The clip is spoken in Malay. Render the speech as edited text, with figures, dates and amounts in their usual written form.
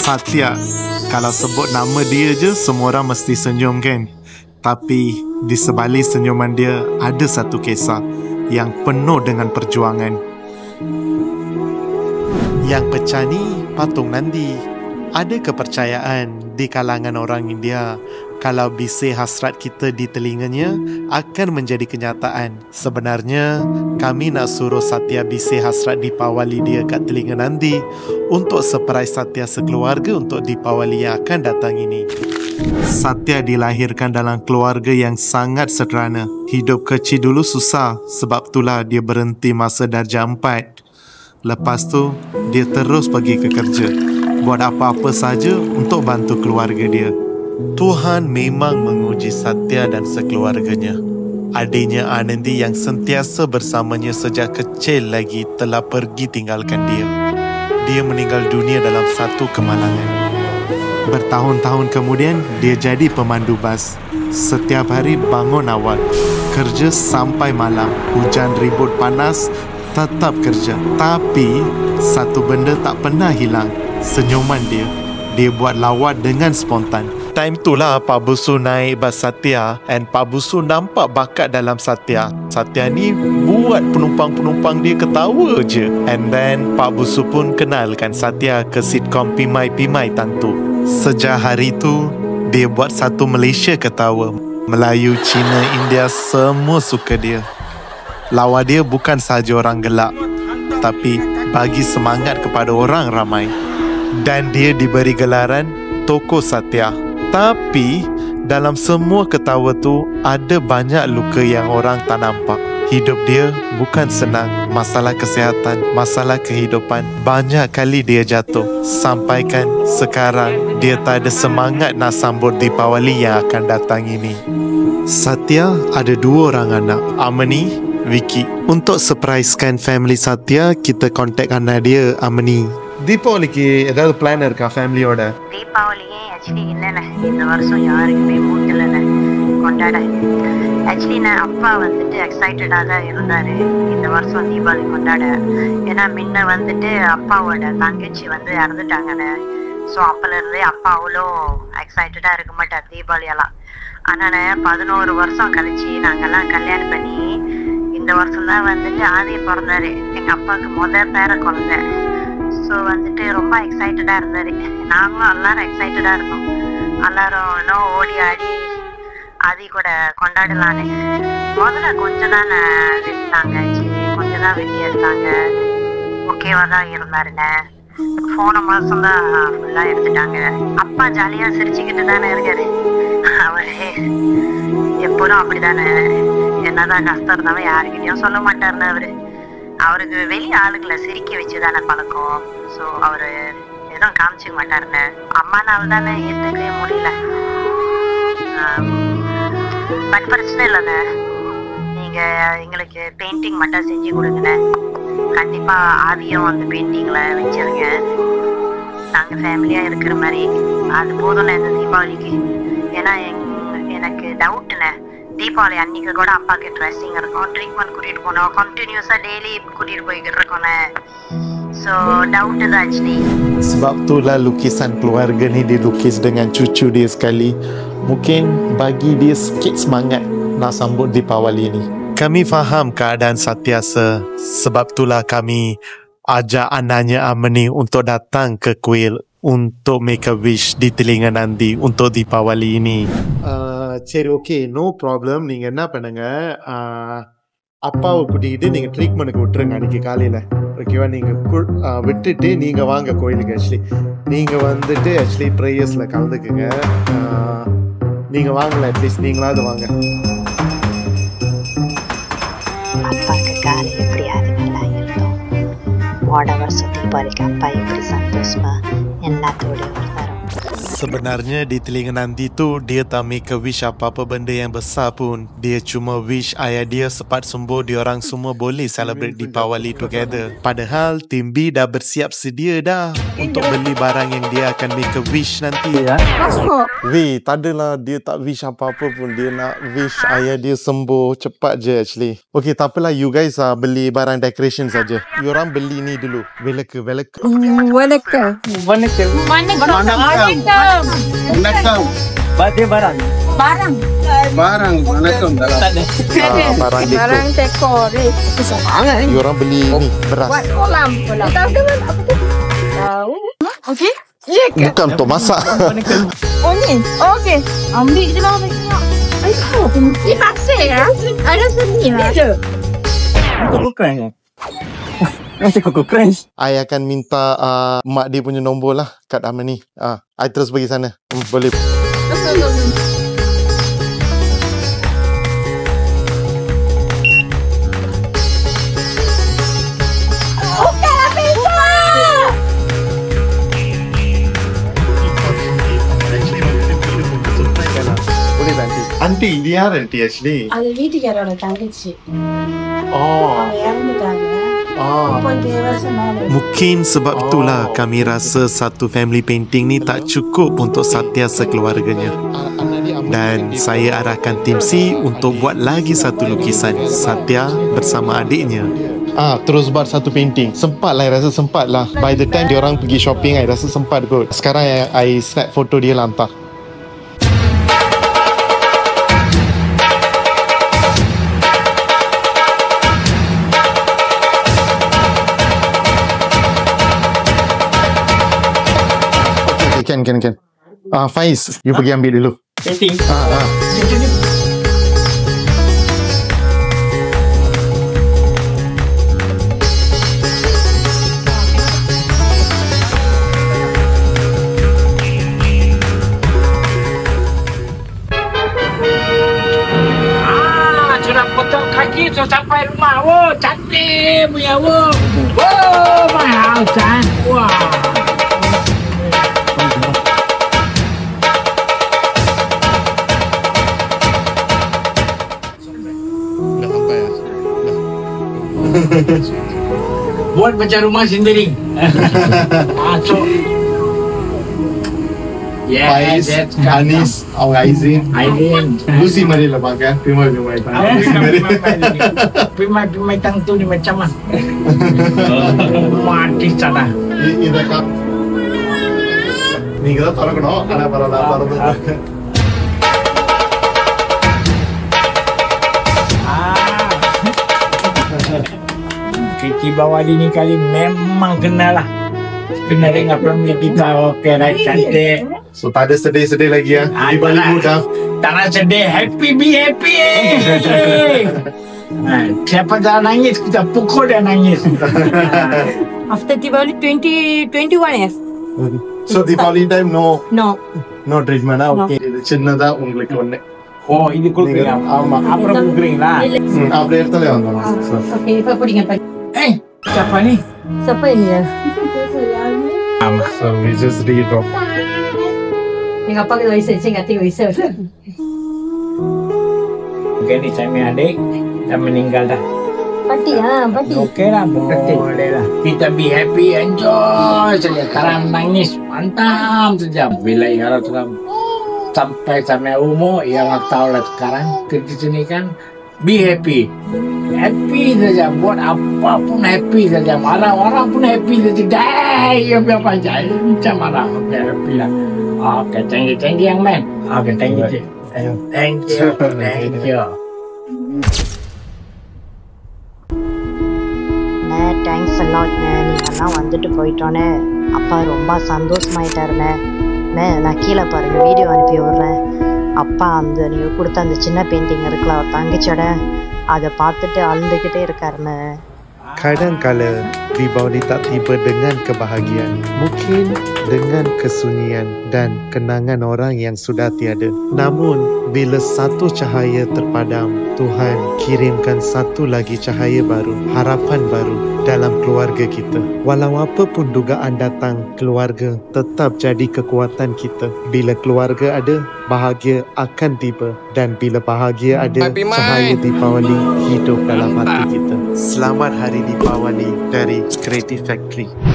Satya, kalau sebut nama dia je semua orang mesti senyum kan? Tapi di sebalik senyuman dia ada satu kisah yang penuh dengan perjuangan. Yang pecah ni patung Nandi. Ada kepercayaan di kalangan orang India kalau bisik hasrat kita di telinganya akan menjadi kenyataan. Sebenarnya kami nak suruh Satya bisik hasrat Deepawali dia kat telinga Nandi untuk surprise Satya sekeluarga untuk Deepawali yang akan datang ini. Satya dilahirkan dalam keluarga yang sangat sederhana. Hidup kecil dulu susah, sebab itulah dia berhenti masa darjah 4. Lepas tu, dia terus pergi ke kerja, buat apa-apa saja untuk bantu keluarga dia. Tuhan memang menguji Satya dan sekeluarganya. Adiknya Anandi yang sentiasa bersamanya sejak kecil lagi telah pergi tinggalkan dia. Dia meninggal dunia dalam satu kemalangan. Bertahun-tahun kemudian, dia jadi pemandu bas. Setiap hari bangun awal, kerja sampai malam. Hujan ribut panas, tetap kerja. Tapi, satu benda tak pernah hilang. Senyuman dia. Dia buat lawat dengan spontan. Time itulah Pak Busu naik bas Satya and Pak Busu nampak bakat dalam Satya. Satya ni buat penumpang-penumpang dia ketawa je. And then Pak Busu pun kenalkan Satya ke sitcom Pimai-Pimai Tantu. Sejak hari itu, dia buat satu Malaysia ketawa. Melayu, Cina, India semua suka dia. Lawa dia bukan sahaja orang gelak, tapi bagi semangat kepada orang ramai. Dan dia diberi gelaran Tokoh Satya. Tapi dalam semua ketawa tu ada banyak luka yang orang tak nampak. Hidup dia bukan senang. Masalah kesihatan, masalah kehidupan. Banyak kali dia jatuh. Sampaikan sekarang dia tak ada semangat nak sambut Deepawali yang akan datang ini. Satya ada 2 orang anak, Amani, Vicky. Untuk surprisekan family Satya, kita contact anak dia, Amani. தீபாவளிக்கு ஏதாவது பிளான் இருக்கா ஃபேமிலியோட? தீபாவளியே ஆக்சுவலி இல்லைண்ணே, இந்த வருஷம் யாருக்குமே மூட்டலைண்ணே கொண்டாட. ஆக்சுவலி நான் அப்பா வந்துட்டு எக்ஸைட்டடாக தான் இருந்தார் இந்த வருஷம் தீபாவளி கொண்டாட. ஏன்னா முன்ன வந்துட்டு அப்பாவோட தங்கச்சி வந்து இறந்துட்டாங்கண்ணே. ஸோ அப்போலேருந்தே அப்பா அவ்வளோ எக்ஸைட்டடாக இருக்க மாட்டார் தீபாவளியெல்லாம். ஆனால் 11 வருஷம் கழிச்சு நாங்கள்லாம் கல்யாணம் பண்ணி இந்த வருஷம் தான் வந்துட்டு ஆதி பிறந்தார். எங்கள் அப்பாவுக்கு பேர குழந்தை. ஸோ வந்துட்டு ரொம்ப எக்ஸைட்டடாக இருந்தார். நாங்களும் எல்லாரும் எக்ஸைட்டடாக இருந்தோம். எல்லாரும் இன்னும் ஓடி ஆடி ஆதி கூட கொண்டாடலான்னு. முதல்ல கொஞ்சம் தான் வெட்டினாங்க, கொஞ்சம் தான் வெட்டி எடுத்தாங்க. ஓகேவாக தான் இருந்தாருண்ணே. போன மாதம் தான் ஃபுல்லாக எடுத்துட்டாங்க. அப்பா ஜாலியாக சிரிச்சுக்கிட்டு தானே இருக்காரு. அவரு எப்போதும் அப்படி தானே, என்னதான் கஷ்டம் இருந்தாலும் யாருக்கிட்டையும் சொல்ல மாட்டாருன்னு அவருக்கு வெளியே ஆளுகளை சிரிக்க வச்சு தானே பழக்கம். ஸோ அவர் எதுவும் காமிச்சிக்க மாட்டாருன்னு. அம்மானால தானே ஏற்றுக்கவே முடியல. பட் பிரச்சனை இல்லைண்ணே, நீங்கள் எங்களுக்கு பெயிண்டிங் மட்டும் செஞ்சு கொடுங்கண்ணே. கண்டிப்பாக ஆதியும் அந்த பெயிண்டிங்கில் வச்சிருங்க. நாங்கள் ஃபேமிலியாக இருக்கிற மாதிரி அது போதும்ண்ணே இந்த தீபாவளிக்கு. ஏன்னா எனக்கு டவுட்டுண்ணே, தீபாவளி அன்னைக்கு கூட அப்பாவுக்கு ட்ரெஸ்ஸிங் இருக்கும், ட்ரீட்மெண்ட் கூட்டிகிட்டு போகணும், கண்டினியூஸாக டெய்லி கூட்டிகிட்டு போய்கிட்டு இருக்கோண்ணே. ஸோ டவுட்டு தான் actually. Sebab itulah lukisan keluarga ni dilukis dengan cucu dia sekali. Mungkin bagi dia sikit semangat nak sambut Deepawali ni. Kami faham keadaan Satya sebab itulah kami ajak anaknya Amani untuk datang ke kuil untuk make a wish di telinga Nandi untuk Deepawali ini. சரி, okay, no problem. நீங்கள் என்ன பண்ணுங்க, அப்பாவை கூட்டிக்கிட்டு நீங்கள் ட்ரீட்மெண்ட்டுக்கு விட்டுருங்க அன்றைக்கி காலையில். ஓகேவா? நீங்கள் விட்டுட்டு நீங்கள் வாங்க கோயிலுக்கு. ஆக்சுவலி நீங்கள் வந்துட்டு ஆக்சுவலி ப்ரேயர்ஸில் கலந்துக்குங்க. நீங்கள் வாங்கல, அட்லீஸ்ட் நீங்களாவது வாங்க. அப்பாவுக்கு காலை எப்படி அருமையாக இருந்தோம். போன வருஷம் தீபாவளிக்கு அப்பா எப்படி சந்தோஷமா எல்லாத்தோடையும் இருந்தாரோ. Sebenarnya di telinga Nandi tu dia tak make a wish apa-apa benda yang besar pun. Dia cuma wish ayah dia cepat sembuh, diorang semua boleh celebrate Deepawali together. Padahal tim B dah bersiap sedia dah untuk beli barang yang dia akan make a wish nanti. Weh, tak adalah dia tak wish apa-apa pun. Dia nak wish ayah dia sembuh cepat je actually. Okay, tak apalah, you guys beli barang decoration saja. You orang beli ni dulu. Welcome. Birthday barang. Waalaikum salam. Barang dekor. You orang beli ni beras. Okey. Bukan untuk masak. Oh ni. Okey. Ambil je lah. Ayo, ni pasir lah. Ada seni lah. Koko crunch. Masih koko crunch. I akan minta mak dia punya nombor lah kat Ahmad ni. I terus pergi sana. Boleh. Aunty, இது யார் aunty actually? அது வீட்டுக்காரோட தங்கச்சி. Oh. இறந்துட்டாங்க. Mungkin sebab itulah kami rasa satu family painting ni tak cukup untuk Satya sekeluarganya. Dan saya arahkan tim C untuk buat lagi satu lukisan Satya bersama adiknya. Terus buat satu painting. Sempat lah, rasa sempat lah. By the time diorang pergi shopping, I rasa sempat kot. Sekarang I snap foto dia lah hantar. Can. Faiz, you pergi ambil dulu. Painting. Sudah potong kaki, sudah sampai rumah. Wow, cantik punya. Wow, mahal kan. Wah. Buat macam rumah sendiri. Masuk. Faiz, Anis, Aizin. Lucy mari lah pakai. Pimai. Pimai tang tu ni macam mana? Mati sana. Ini kan. Ni kita taruh kena. Ada para. Deepawali ni kali memang kena lah. Kena dengan family kita. Okey, right, cantik. So tak ada sedih-sedih lagi ya. Deepawali mudah. Tak nak sedih. Happy, be happy. Siapa dah nangis, kita pukul dia nangis. After Diwali 2021 So Deepawali time no treatment okay. இது சின்னதா உங்களுக்கு ஒண்ணு. Oh, ini kulkring. ஆமா. Aப்புறம் kulkring lah. அப்படியே இடத்துல வந்தோம். Okay, இப்ப பிடிங்க. Siapa ni? Siapa ini ya? So we just read off. Yang apa kita bisa ingat bisa. Okay, ni saya punya adik dah meninggal dah. Pati. Okey lah, boleh lah. Kita be happy, enjoy saja. Sekarang nangis, mantap saja. Bila ia sampai umur, ia tahu lah sekarang kerja sini kan. Be happy. Happy saja. Buat apapun happy saja. Marah orang pun happy saja. Dah, apa aja. Macam marah. Okay, happy lah. Okay, thank you, young man. Okay, thank you. Thank you. Thanks அலாட்ண்ணே, நீங்கள்லாம் வந்துட்டு போயிட்டோன்னே அப்பா ரொம்ப சந்தோஷமாயிட்டாருண்ணே. நான் கீழே பாருங்கள் வீடியோ அனுப்பி விட்றேன். அப்பா நீங்கள் கொடுத்த அந்த சின்ன பெயிண்டிங் இருக்குல்ல அவர் தங்கச்சியோட, அதை பார்த்துட்டு அழுந்துக்கிட்டே இருக்காருண்ணே. Kadang-kala Deepawali tak tiba dengan kebahagiaan, mungkin dengan kesunyian dan kenangan orang yang sudah tiada. Namun, bila satu cahaya terpadam, Tuhan kirimkan satu lagi cahaya baru, harapan baru dalam keluarga kita. Walau apa pun dugaan datang, keluarga tetap jadi kekuatan kita. Bila keluarga ada, bahagia akan tiba. Dan bila bahagia ada, cahaya Deepawali hidup dalam hati kita. Selamat Hari Deepawali dari Creative Factory.